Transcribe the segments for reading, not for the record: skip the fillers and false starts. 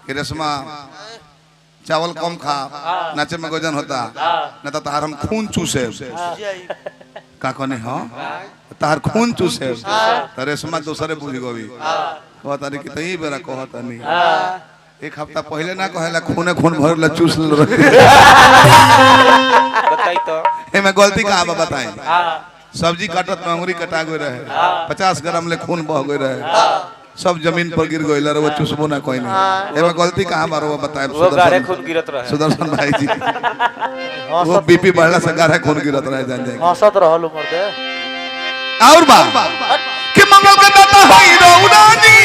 कि रेशमा चावल कम खा नाचे में गोजन होता न तो तार हम खून चूसे का कने हाँ तार खून चूसे तो रेशमा दूसरे बुझ गोवी कहता नहीं कि तई बेरा कहता नहीं एक हफ्ता पहले ना कहेला खूने खून भर ला चूस ले बताई तो ए मैं गलती कहाँ बा बताएं सब्जी काटत में अंगुरी कटा गई रहे 50 ग्राम ले खून बह गई रहे सब जमीन पर गिर गई वो चुसबो ना कोई नहीं ए मैं गलती कहाँ मारो बताए वो गारे खून गिरत रहे सुदर्शन भाई जी वो बीपी बढ़ला से गारे खून गिरत रहे जान जाए हंसत रहल उमर दे और बा कि मंगल के दाता होई रौरानी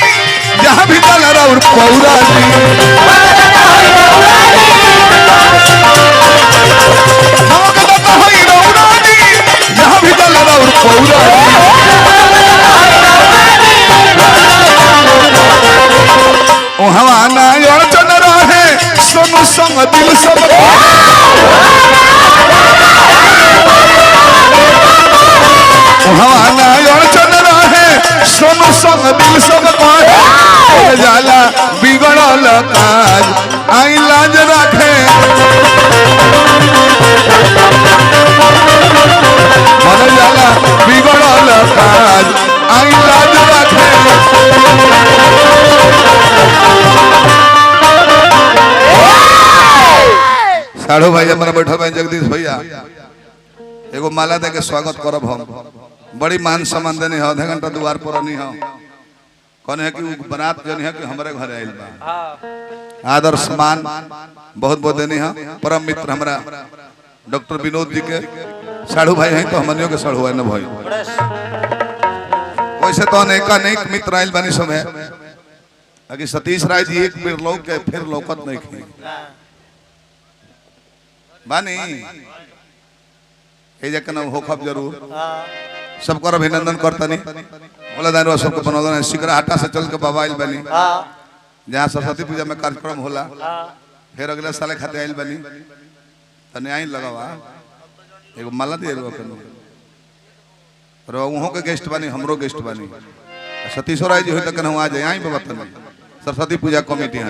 जहां भी चला रौर पौरानी मंगल के दाता होई रौरानी जहां भी चला रौर पौरानी ओ हवाना और चल रहे सोनू संग दिल सब ओ हवाना और चल रहे सोनू संग दिल सब पाए जाला बिगड़ल काज आई लाज रखे मन जाला बिगड़ल काज आई लाज रखे साढ़ू भाई हमारा बैठो भाई जगदीश भैया एगो माला दे के स्वागत करब हम बड़ी मान सम्मान देनी है आधा घंटा द्वार पर नहीं है कौन है कि बारात जन है कि हमारे घर आइल बा आदर सम्मान बहुत बहुत देनी है परम मित्र हमारा डॉक्टर विनोद जी के साढ़ू भाई हैं तो हमनियों के साढ़ू है न भाई वैसे तो अनेक मित्र आइल बनी समय अभी सतीश राय जी एक बेर लौक के फिर लौकत नहीं की बानी ए जे कना होखब जरूर सबको अभिनंदन करता नहीं बोला दानवा सबको बनौला है सिकरा हटा से चल के बाबा आइल बनी जहां सरस्वती पूजा में कार्यक्रम होला फिर अगले साल खाते आइल बनी तने आई लगावा एगो माला दे रो कनो रो उहो के गेस्ट बनी हमरो गेस्ट बनी सतीश राय जी होय त कना आ जाए आई बाबा तने सरस्वती पूजा कमेटी आ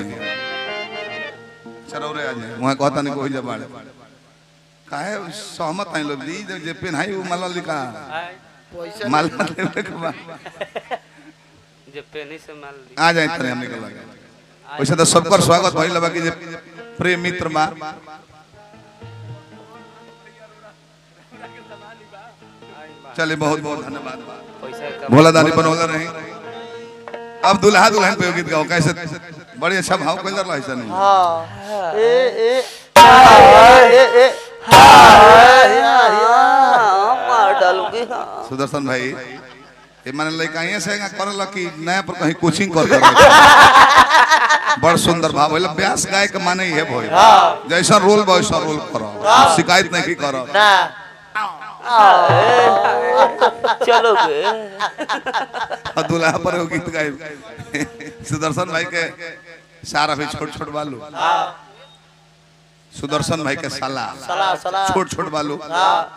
चरौरे आ जाए वहां कहता नहीं कोई जबाड़े काहे सहमत आई लोग दी जे पेनहाई वो माला लिखा माला लेवे के बा जे पेनी से माल आ जाए तने हमने के लगा वैसे तो सबकर स्वागत भइल बा कि जे प्रेम मित्र बा चलिए बहुत बहुत धन्यवाद भोला दानी बनौला रही अब दुल्हा दुल्हन पे गीत गाओ कैसे बड़ी अच्छा भाव कोई कर ऐसा नहीं हां ए मार डालूंगी सुदर्शन भाई ये माने लड़का ये से करल कि नया पर कहीं कोचिंग कर बड़ सुंदर भाव होइल व्यास गाय के माने है भई जैसा रोल वैसा रोल करो शिकायत नहीं की करो ना चलो दुल्हा पर वो गीत गाए सुदर्शन भाई के सारा भी छोट छोट बालू सुदर्शन भाई के साला छोट छोट बालू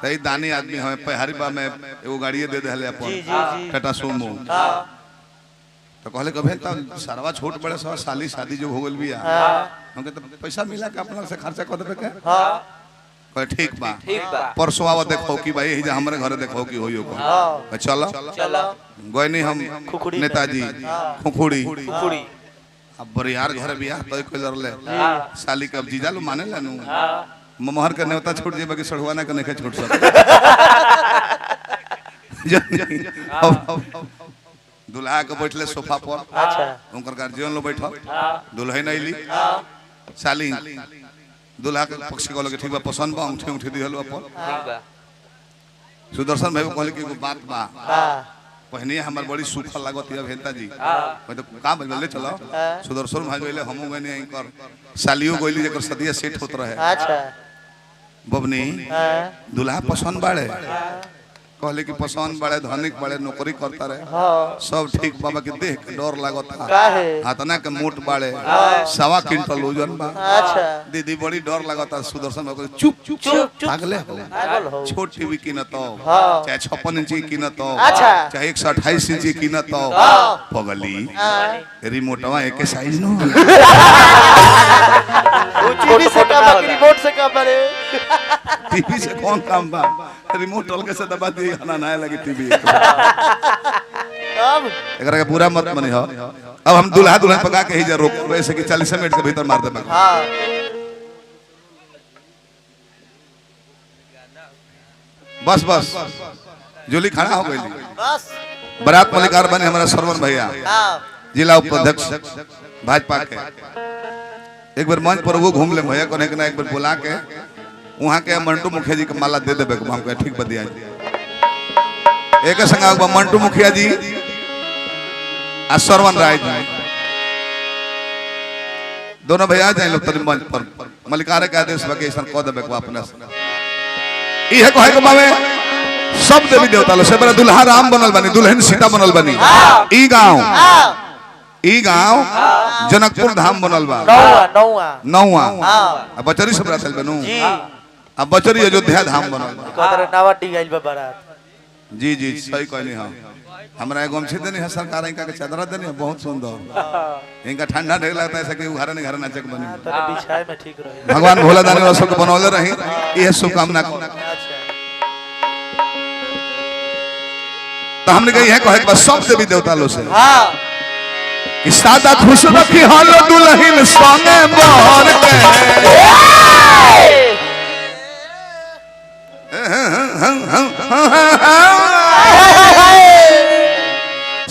तई दानी आदमी हमें पहाड़ी बा में एगो गाड़ी दे देले अपन टाटा सुमो तो कहले कभे त सारवा छोट बड़े सब साली शादी जो हो गेल बिया हमके तो पैसा मिला के अपना से खर्चा कर देबे के कहे ठीक बा परसों आवा देखो कि भाई यही हमरे घरे देखो कि होइयो को चलो गइनी हम नेताजी खुखुड़ी अब बरियार घर बियाह तय कइल रहले साली के अब जीजा लो माने लानु मोहर के नेवता छोड़ जे बाकी सड़वाना के नहीं छोड़ सके दुल्हा के बैठले सोफा पर अच्छा उनकर गार्जियन लो बैठल दुल्हन आइली साली दुल्हा के पक्षी को लगे ठीक बा पसंद बा अंगूठी उठी दिहल अपन ठीक बा सुदर्शन भाई को कहले कि बात बा पहने हमर बड़ी सुखल लागत है भेंता जी मैं तो का बोले चलो सुदर्शन भाई गइले हमहु गने आई कर सालियो गइली जेकर सदिया सेट होत रहे अच्छा बबनी दुल्हा पसंद बाड़े कहले कि पसंद बड़े धनिक बड़े नौकरी करता रहे हाँ सब ठीक बाबा के देख के डर लागता काहे हाथना के मोट बाड़े 1.25 क्विंटल वजन बा अच्छा दीदी बड़ी डर लागता सुदर्शन बाबा कहले, चुप चुप चुप चुप पागले हो पागल हो छोट टीवी कीनत हो हाँ। चाहे 56 इंची कीनत हो अच्छा। चाहे 128 इंची कीनत हो पगली रिमोटवा एक साइज नो टीवी से कम है रिमोट से कम है टीवी से कौन काम बा रिमोट हल्के से दबा दिए खाना ना लगे टीवी अब एकरा के पूरा मत मनी हो अब हम दूल्हा दुल्हन पका के ही जा रोक वैसे कि 40 मिनट के भीतर मार दे हाँ बस बस जोली खड़ा हो गई बस बारात मलिकार बने हमारा सरवन भैया हाँ जिला उपाध्यक्ष भाजपा के एक बार मंच पर वो घूम ले भैया कोने के ना एक बार बुला के वहां के मंटू मुखिया जी के माला दे देबे हम कहे ठीक बदिया एक संग मंटू मुखिया जी आ सरवन राय जी दोनों भैया जाए लोग तनी मंच पर मलिकार के आदेश बके ऐसा कह देबे अपने ई है कहे के बावे सब देवी देवता लो से बड़ा दुल्हा राम बनल बनी दुल्हन सीता बनल बनी ई गांव जनकपुर धाम बनल बा नौवा अब बचरी से बरात बनू जी अब बचरी अयोध्या धाम बनल बा कदर नावटी गइल बा बारात जी जी सही कहनी हां हमरा एगो हमसे देनी है सरकार इनका के चादर देनी है बहुत सुंदर इनका ठंडा ढेर लगता है ऐसा कि घर नहीं घर नाचक बनी तने बिछाए में ठीक रही भगवान भोला दानी और सब बनौले रही ये शुभकामना अच्छा तो हमने कही है कहे बस सब देवी देवता लो से हाँ कि सादा खुश रखी हालो दुल्हन संगे मोहर के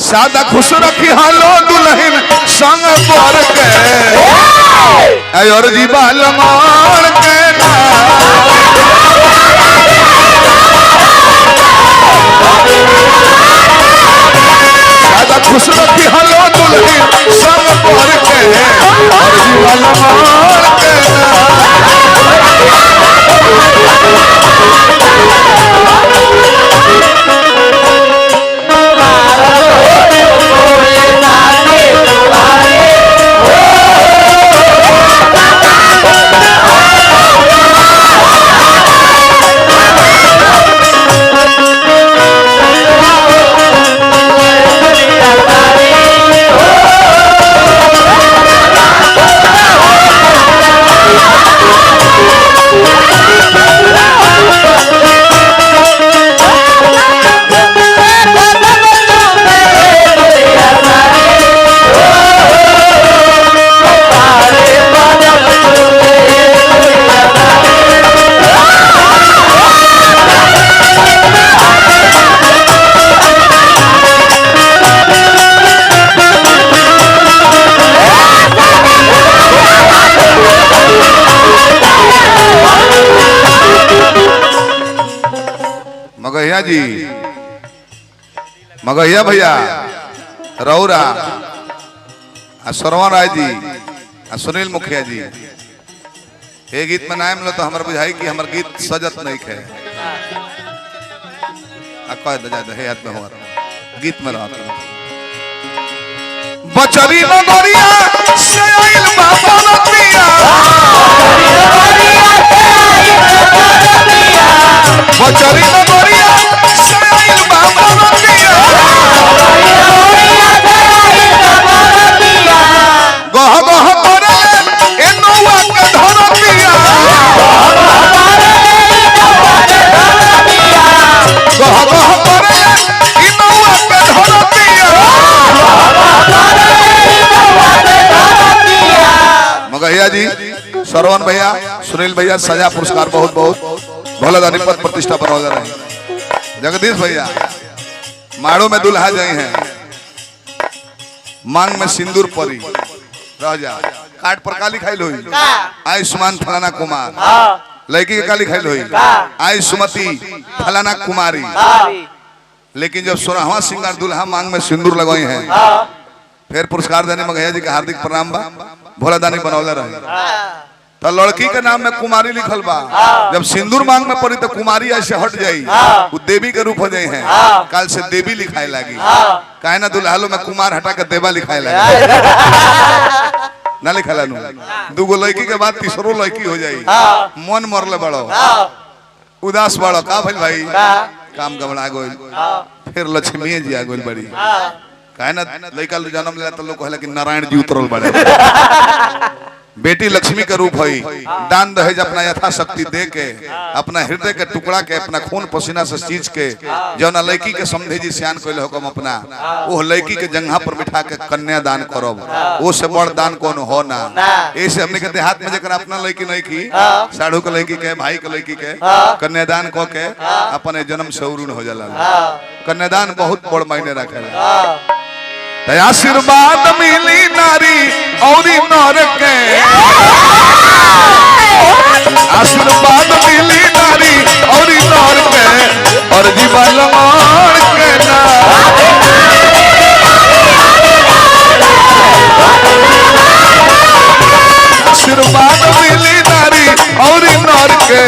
सादा खुश रखी हालो दुल्हन संग मोहर के और जी बाल मार के सादा खुश रखी हालो दुल्हन संग मोहर के और जी बाल मार के मगहिया जी मगहिया भैया रौरा सरवन राय जी सुनील मुखिया जी ये गीत में नाम लो तो हमारे बुझाई कि हमारे गीत सजत नहीं खे कह दे हाथ में हमारा गीत में रहा बचरी नगरिया से आइल बाबा नतिया बचरी नगरिया से आइल बाबा नतिया गह गह करे ए नौवा के धरतिया गह गह करे ए नौवा के धरतिया मगहिया जी सरवन भैया सुनील भैया सजा पुरस्कार बहुत बहुत भोला दानी पद प्रतिष्ठा पर हो रहे जगदीश भैया माड़ो में दुल्हा जाए हैं मांग में सिंदूर परी रह जा काट पर काली खाई लोई आयुष्मान फलाना कुमार लड़की के काली खाई लोई आयुष्मती फलाना कुमारी लेकिन जब 16वां सिंगार दुल्हा मांग में सिंदूर लगाई हैं फिर पुरस्कार देने मगहिया जी के हार्दिक प्रणाम बा भोला दानी बनौले रहे तो लड़की के नाम में कुमारी लिखल बा। जब सिंदूर मांग में पड़ी तो कुमारी ऐसे हट जाई, वो देवी के रूप हो जाए हैं। काल से देवी लिखाए लगी, काहे ना दुल्हालो में कुमार हटा के देवा लिखाए लगी ना लिखला नु। दूगो लड़की के बाद तीसरो लड़की हो जाई, मन मरले बड़ो, उदास बड़ो, का भइल भाई? काम गबड़ा गइल, फिर लक्ष्मी जी आ गइल बड़ी। काहे ना लड़का जन्म लेला तो लोग कहला कि नारायण जी उतरल बड़े। बेटी लक्ष्मी के रूप है, दान दहेज अपना यथाशक्ति दे के, अपना हृदय के टुकड़ा के, अपना खून पसीना से सींच के, जौना लड़की के समझे जी सियान कोई हुकम अपना, वो लड़की के जंघा पर बिठा के कन्या दान करब, वो से बड़ दान कौन हो ना। ऐसे हमने के देहात में जरा अपना लड़की नहीं की, साढ़ू के लड़की के, भाई के लड़की के कन्यादान क के अपने जन्म से अवरुण हो जाला। कन्यादान बहुत बड़ मायने रखे। आशीर्वाद मिली नारी और नर के, आशीर्वाद मिली नारी और नर के, और जीवन मार के ना। आशीर्वाद मिली नारी और नर के,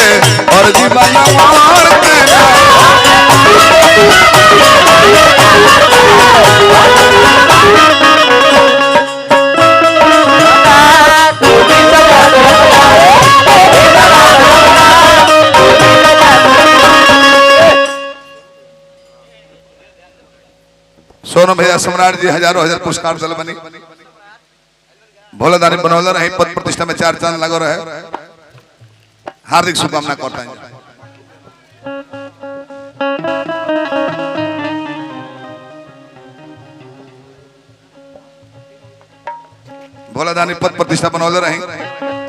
और जीवन मार के ना। सोनू भैया सम्राट जी हजारों हजार पुरस्कार दल बनी, भोलेदानी बनौला रहे, पद प्रतिष्ठा में 4 चांद लगो रहे। हार्दिक शुभकामना करता हूं। भोलेदानी पद प्रतिष्ठा बनौले रहे,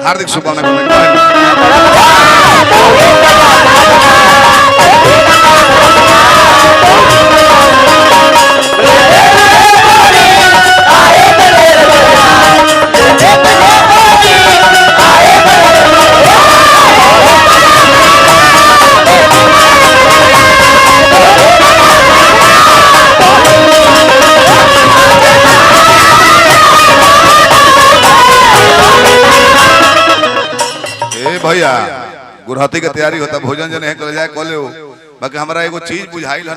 हार्दिक शुभकामना करता भैया। गुरहती के तैयारी होता, भोजन जन है कल जाए कॉले, बाकी हमारा एगो चीज बुझाइल है।